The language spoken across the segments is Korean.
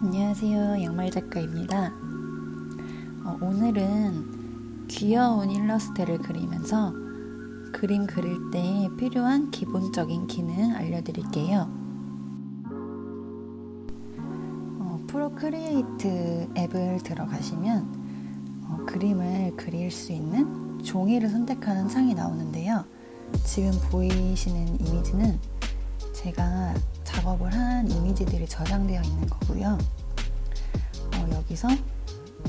안녕하세요. 양말 작가입니다. 오늘은 귀여운 일러스트를 그리면서 그림 그릴 때 필요한 기본적인 기능 알려드릴게요. 프로크리에이트 앱을 들어가시면 그림을 그릴 수 있는 종이를 선택하는 창이 나오는데요. 지금 보이시는 이미지는 제가 작업을 한 이미지들이 저장되어 있는 거고요. 여기서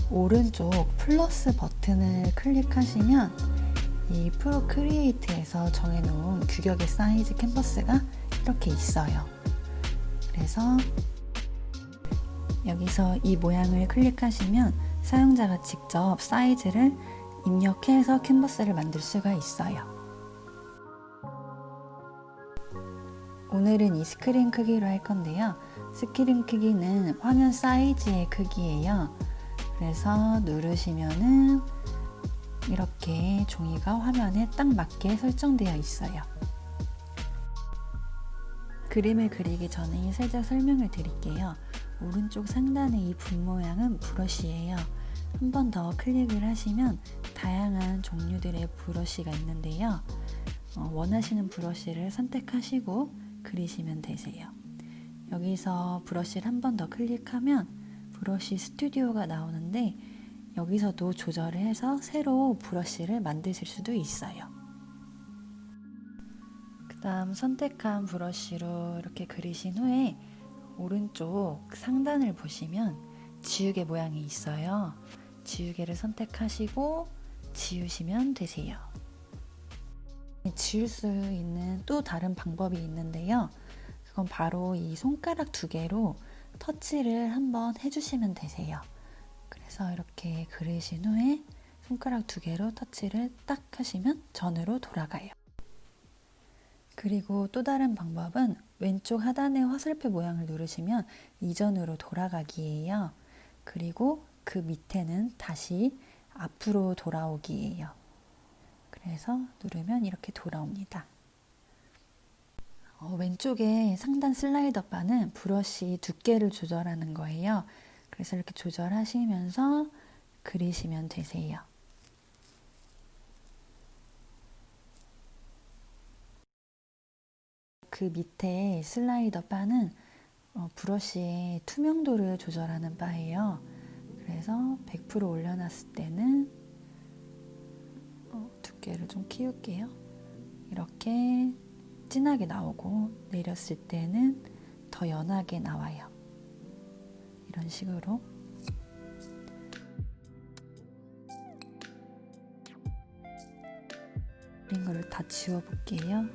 오른쪽 플러스 버튼을 클릭하시면 이 프로크리에이트에서 정해놓은 규격의 사이즈 캔버스가 이렇게 있어요. 그래서 여기서 이 모양을 클릭하시면 사용자가 직접 사이즈를 입력해서 캔버스를 만들 수가 있어요. 오늘은 이 스크린 크기로 할 건데요. 스크린 크기는 화면 사이즈의 크기예요. 그래서 누르시면은 이렇게 종이가 화면에 딱 맞게 설정되어 있어요. 그림을 그리기 전에 살짝 설명을 드릴게요. 오른쪽 상단의 이 분 모양은 브러쉬예요. 한 번 더 클릭을 하시면 다양한 종류들의 브러쉬가 있는데요. 원하시는 브러쉬를 선택하시고 그리시면 되세요. 여기서 브러쉬를 한 번 더 클릭하면 브러쉬 스튜디오가 나오는데 여기서도 조절을 해서 새로 브러쉬를 만드실 수도 있어요. 그 다음 선택한 브러쉬로 이렇게 그리신 후에 오른쪽 상단을 보시면 지우개 모양이 있어요. 지우개를 선택하시고 지우시면 되세요. 지울 수 있는 또 다른 방법이 있는데요. 그건 바로 이 손가락 두 개로 터치를 한번 해주시면 되세요. 그래서 이렇게 그리신 후에 손가락 두 개로 터치를 딱 하시면 전으로 돌아가요. 그리고 또 다른 방법은 왼쪽 하단의 화살표 모양을 누르시면 이전으로 돌아가기예요. 그리고 그 밑에는 다시 앞으로 돌아오기예요. 그래서 누르면 이렇게 돌아옵니다. 왼쪽에 상단 슬라이더 바는 브러쉬 두께를 조절하는 거예요. 그래서 이렇게 조절하시면서 그리시면 되세요. 그 밑에 슬라이더 바는 브러쉬의 투명도를 조절하는 바예요. 그래서 100% 올려놨을 때는 두께를 좀 키울게요. 이렇게 진하게 나오고 내렸을 때는 더 연하게 나와요. 이런 식으로 그린 거를 다 지워볼게요.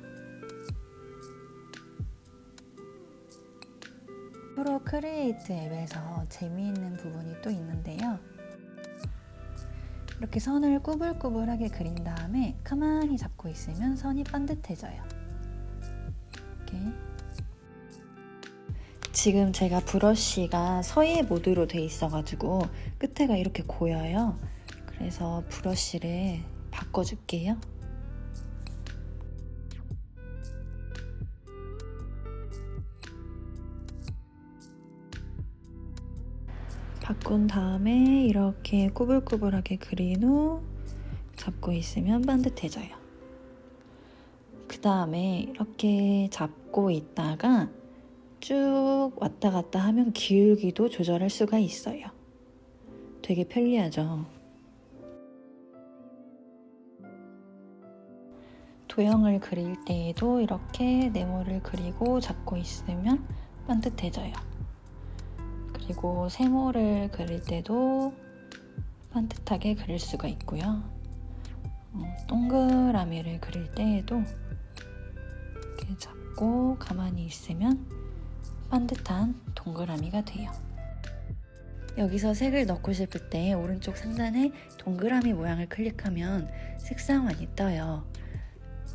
프로크리에이트 앱에서 재미있는 부분이 또 있는데요. 이렇게 선을 꾸불꾸불하게 그린 다음에 가만히 잡고 있으면 선이 반듯해져요. 이렇게. 지금 제가 브러쉬가 서예 모드로 돼 있어가지고 끝에가 이렇게 고여요. 그래서 브러쉬를 바꿔줄게요. 바꾼 다음에 이렇게 꾸불꾸불하게 그린 후 잡고 있으면 반듯해져요. 그 다음에 이렇게 잡고 있다가 쭉 왔다 갔다 하면 기울기도 조절할 수가 있어요. 되게 편리하죠. 도형을 그릴 때에도 이렇게 네모를 그리고 잡고 있으면 반듯해져요. 그리고 세모를 그릴 때도 반듯하게 그릴 수가 있고요. 동그라미를 그릴 때에도 이렇게 잡고 가만히 있으면 반듯한 동그라미가 돼요. 여기서 색을 넣고 싶을 때 오른쪽 상단에 동그라미 모양을 클릭하면 색상환이 떠요.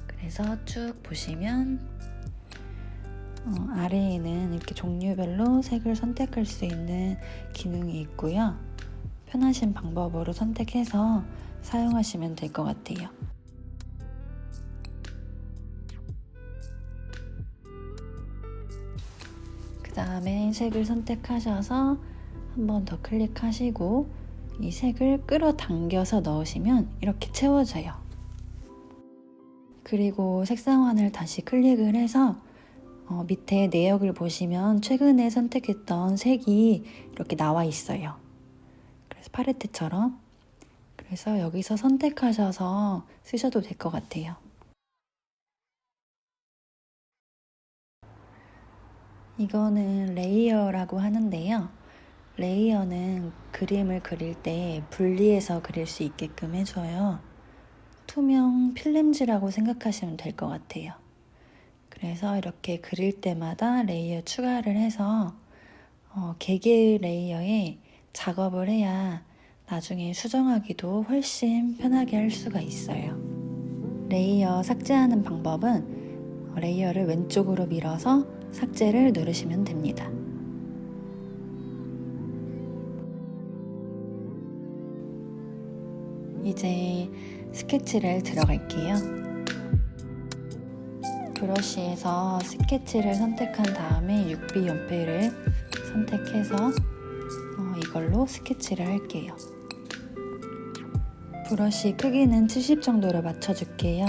그래서 쭉 보시면 아래에는 이렇게 종류별로 색을 선택할 수 있는 기능이 있고요. 편하신 방법으로 선택해서 사용하시면 될 것 같아요. 그 다음에 색을 선택하셔서 한 번 더 클릭하시고 이 색을 끌어당겨서 넣으시면 이렇게 채워져요. 그리고 색상환을 다시 클릭을 해서 밑에 내역을 보시면 최근에 선택했던 색이 이렇게 나와 있어요. 그래서 팔레트처럼. 그래서 여기서 선택하셔서 쓰셔도 될 것 같아요. 이거는 레이어라고 하는데요. 레이어는 그림을 그릴 때 분리해서 그릴 수 있게끔 해줘요. 투명 필름지라고 생각하시면 될 것 같아요. 그래서 이렇게 그릴 때마다 레이어 추가를 해서 개개의 레이어에 작업을 해야 나중에 수정하기도 훨씬 편하게 할 수가 있어요. 레이어 삭제하는 방법은 레이어를 왼쪽으로 밀어서 삭제를 누르시면 됩니다. 이제 스케치를 들어갈게요. 브러쉬에서 스케치를 선택한 다음에 6B 연필을 선택해서 이걸로 스케치를 할게요. 브러쉬 크기는 70 정도로 맞춰줄게요.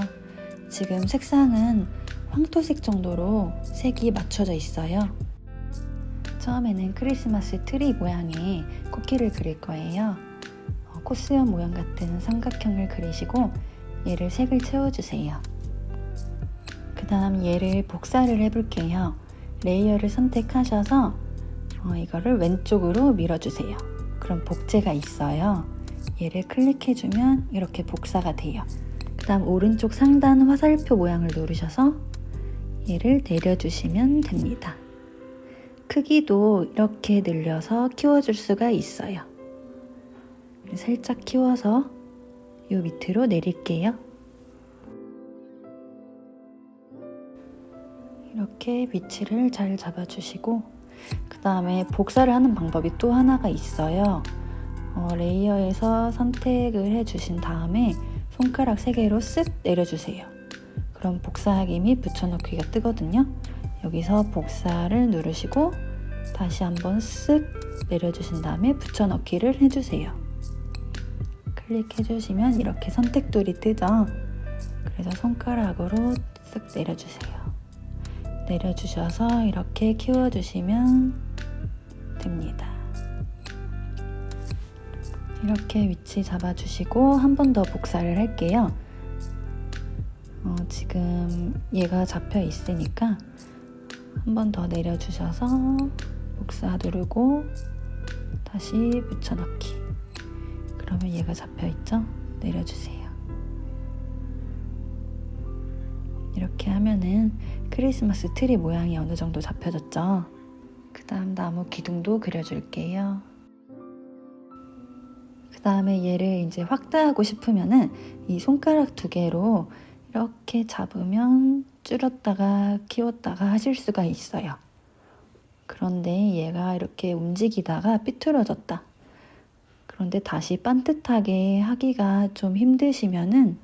지금 색상은 황토색 정도로 색이 맞춰져 있어요. 처음에는 크리스마스 트리 모양의 쿠키를 그릴 거예요. 코스염 모양 같은 삼각형을 그리시고 얘를 색을 채워주세요. 그 다음 얘를 복사를 해볼게요. 레이어를 선택하셔서 이거를 왼쪽으로 밀어주세요. 그럼 복제가 있어요. 얘를 클릭해주면 이렇게 복사가 돼요. 그 다음 오른쪽 상단 화살표 모양을 누르셔서 얘를 내려주시면 됩니다. 크기도 이렇게 늘려서 키워줄 수가 있어요. 살짝 키워서 이 밑으로 내릴게요. 이렇게 위치를 잘 잡아주시고 그 다음에 복사를 하는 방법이 또 하나가 있어요. 레이어에서 선택을 해주신 다음에 손가락 3개로 쓱 내려주세요. 그럼 복사하기 및 붙여넣기가 뜨거든요. 여기서 복사를 누르시고 다시 한번 쓱 내려주신 다음에 붙여넣기를 해주세요. 클릭해주시면 이렇게 선택돌이 뜨죠. 그래서 손가락으로 쓱 내려주세요. 내려주셔서 이렇게 키워주시면 됩니다. 이렇게 위치 잡아주시고 한 번 더 복사를 할게요. 지금 얘가 잡혀 있으니까 한 번 더 내려주셔서 복사 누르고 다시 붙여넣기. 그러면 얘가 잡혀있죠? 내려주세요. 이렇게 하면은 크리스마스 트리 모양이 어느 정도 잡혀졌죠? 그 다음 나무 기둥도 그려줄게요. 그 다음에 얘를 이제 확대하고 싶으면은 이 손가락 2개로 이렇게 잡으면 줄였다가 키웠다가 하실 수가 있어요. 그런데 얘가 이렇게 움직이다가 삐뚤어졌다. 그런데 다시 반듯하게 하기가 좀 힘드시면은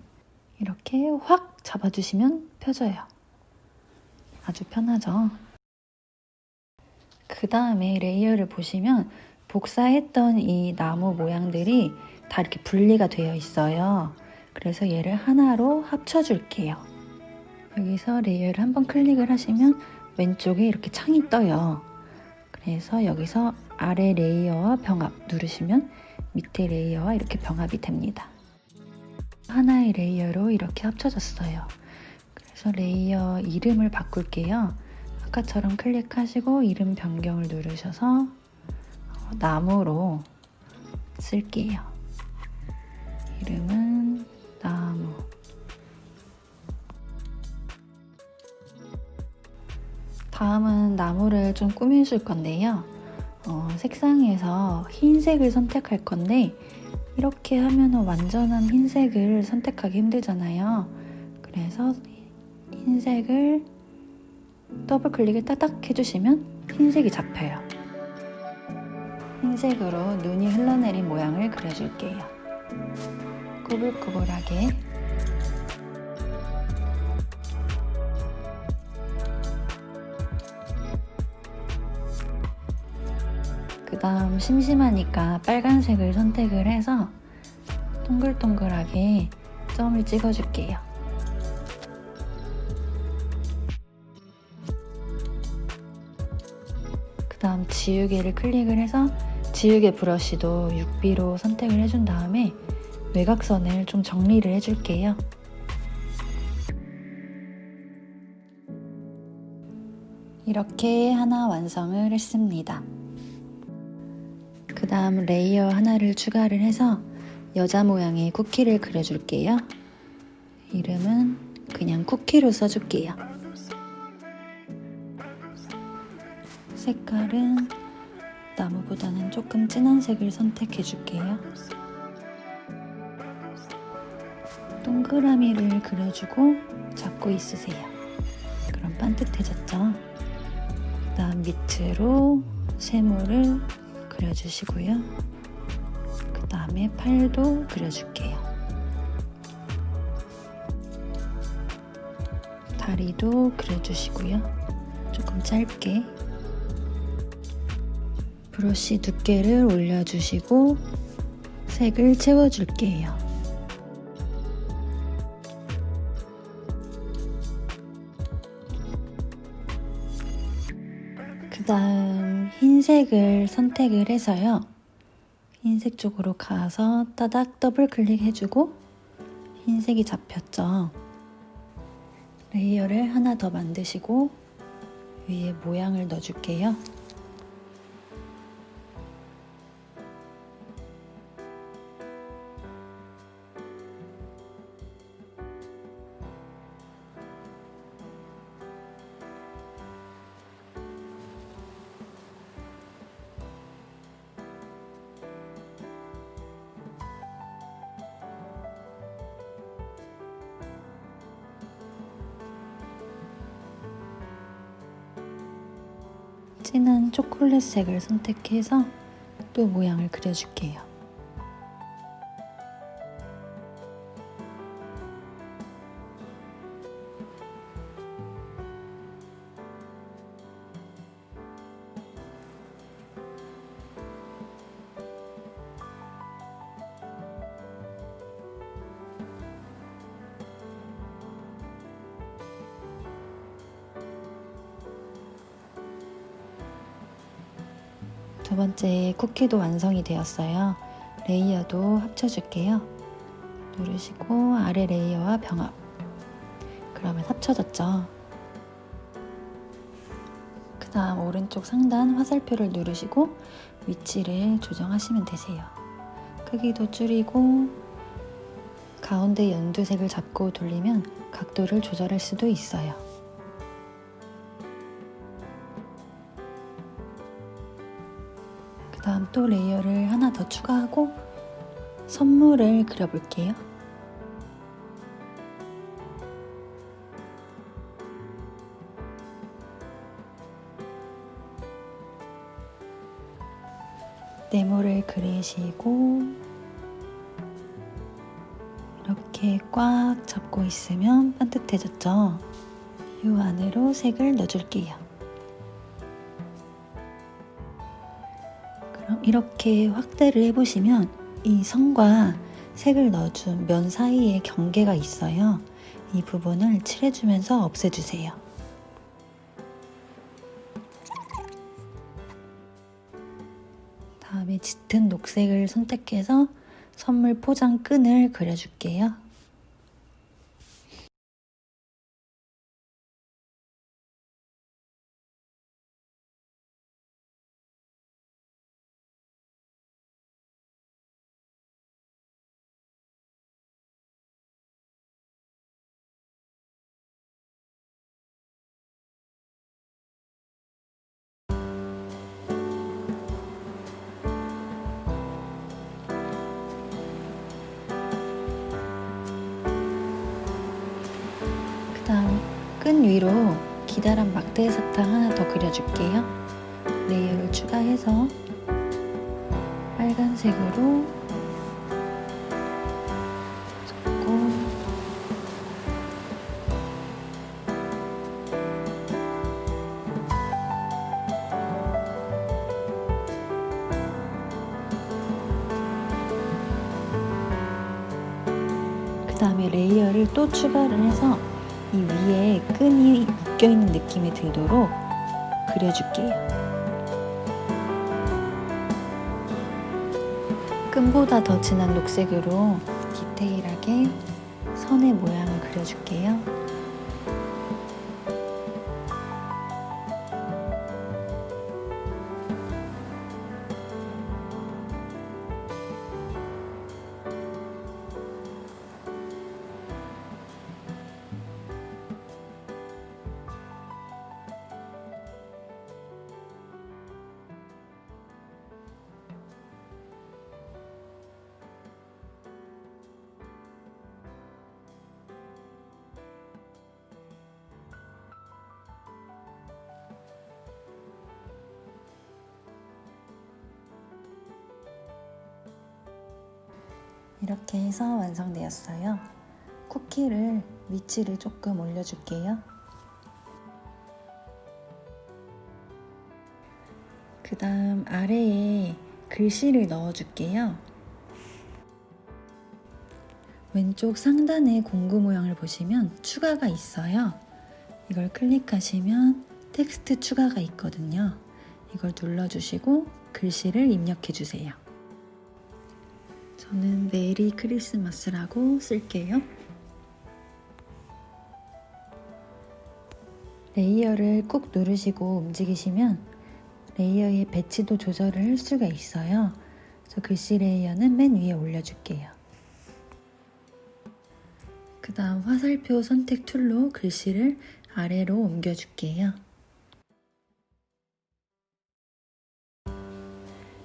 이렇게 확 잡아주시면 펴져요. 아주 편하죠? 그 다음에 레이어를 보시면 복사했던 이 나무 모양들이 다 이렇게 분리가 되어 있어요. 그래서 얘를 하나로 합쳐줄게요. 여기서 레이어를 한번 클릭을 하시면 왼쪽에 이렇게 창이 떠요. 그래서 여기서 아래 레이어와 병합 누르시면 밑에 레이어와 이렇게 병합이 됩니다. 하나의 레이어로 이렇게 합쳐졌어요. 그래서 레이어 이름을 바꿀게요. 아까처럼 클릭하시고 이름 변경을 누르셔서 나무로 쓸게요. 이름은 나무. 다음은 나무를 좀 꾸며줄 건데요. 색상에서 흰색을 선택할 건데 이렇게 하면 완전한 흰색을 선택하기 힘들잖아요. 그래서 흰색을 더블 클릭을 따닥 해주시면 흰색이 잡혀요. 흰색으로 눈이 흘러내린 모양을 그려줄게요. 꼬불꼬불하게. 그 그 다음 심심하니까 빨간색을 선택을 해서 동글동글하게 점을 찍어줄게요. 그 다음 지우개를 클릭을 해서 지우개 브러쉬도 6B로 선택을 해준 다음에 외곽선을 좀 정리를 해줄게요. 이렇게 하나 완성을 했습니다. 그 다음 레이어 하나를 추가를 해서 여자 모양의 쿠키를 그려줄게요. 이름은 그냥 쿠키로 써줄게요. 색깔은 나무보다는 조금 진한 색을 선택해 줄게요. 동그라미를 그려주고 잡고 있으세요. 그럼 반듯해졌죠? 그 다음 밑으로 세모를 그려주시고요. 그 다음에 팔도 그려줄게요. 다리도 그려주시고요. 조금 짧게. 브러쉬 두께를 올려주시고 색을 채워줄게요. 그 다음 흰색을 선택을 해서요. 흰색 쪽으로 가서 따닥 더블 클릭해주고 흰색이 잡혔죠. 레이어를 하나 더 만드시고 위에 모양을 넣어줄게요. 진한 초콜릿색을 선택해서 또 모양을 그려줄게요. 두 번째 쿠키도 완성이 되었어요. 레이어도 합쳐줄게요. 누르시고 아래 레이어와 병합. 그러면 합쳐졌죠. 그 다음 오른쪽 상단 화살표를 누르시고 위치를 조정하시면 되세요. 크기도 줄이고 가운데 연두색을 잡고 돌리면 각도를 조절할 수도 있어요. 그 다음 또 레이어를 하나 더 추가하고 선물을 그려볼게요. 네모를 그리시고 이렇게 꽉 잡고 있으면 반듯해졌죠? 이 안으로 색을 넣어줄게요. 그럼 이렇게 확대를 해보시면 이 선과 색을 넣어준 면 사이에 경계가 있어요. 이 부분을 칠해주면서 없애주세요. 다음에 짙은 녹색을 선택해서 선물 포장 끈을 그려줄게요. 다음 끈 위로 기다란 막대 사탕 하나 더 그려줄게요. 레이어를 추가해서 빨간색으로 접고 그 다음에 레이어를 또 추가를 해서 이 위에 끈이 묶여있는 느낌이 들도록 그려줄게요. 끈보다 더 진한 녹색으로 디테일하게 선의 모양을 그려줄게요. 이렇게 해서 완성되었어요. 쿠키를 위치를 조금 올려줄게요. 그 다음 아래에 글씨를 넣어줄게요. 왼쪽 상단에 공구 모양을 보시면 추가가 있어요. 이걸 클릭하시면 텍스트 추가가 있거든요. 이걸 눌러주시고 글씨를 입력해주세요. 저는 메리 크리스마스라고 쓸게요. 레이어를 꾹 누르시고 움직이시면 레이어의 배치도 조절을 할 수가 있어요. 그래서 글씨 레이어는 맨 위에 올려줄게요. 그 다음 화살표 선택 툴로 글씨를 아래로 옮겨줄게요.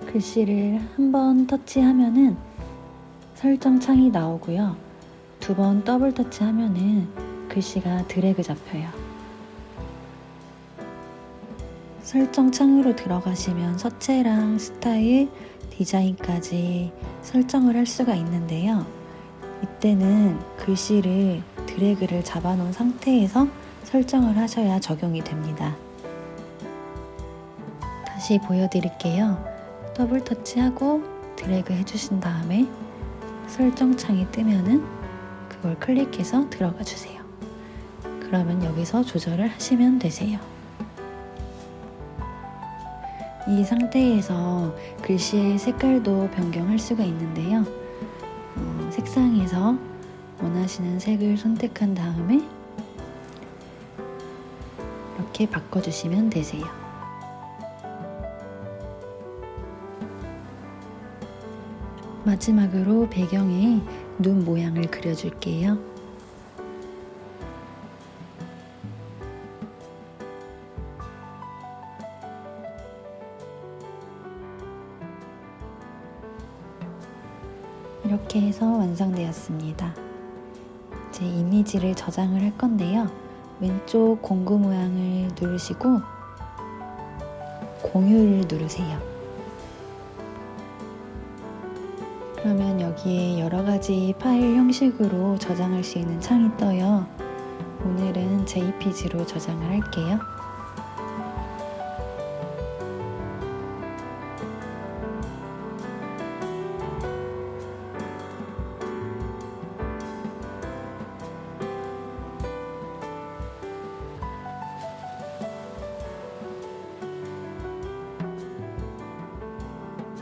글씨를 한번 터치하면은 설정 창이 나오고요. 2번 더블 터치하면은 글씨가 드래그 잡혀요. 설정 창으로 들어가시면 서체랑 스타일, 디자인까지 설정을 할 수가 있는데요. 이때는 글씨를 드래그를 잡아놓은 상태에서 설정을 하셔야 적용이 됩니다. 다시 보여드릴게요. 더블 터치하고 드래그 해주신 다음에 설정 창이 뜨면은 그걸 클릭해서 들어가 주세요. 그러면 여기서 조절을 하시면 되세요. 이 상태에서 글씨의 색깔도 변경할 수가 있는데요. 색상에서 원하시는 색을 선택한 다음에 이렇게 바꿔주시면 되세요. 마지막으로 배경에 눈 모양을 그려줄게요. 이렇게 해서 완성되었습니다. 이제 이미지를 저장을 할 건데요. 왼쪽 공구 모양을 누르시고 공유를 누르세요. 그러면 여기에 여러 가지 파일 형식으로 저장할 수 있는 창이 떠요. 오늘은 JPG로 저장을 할게요.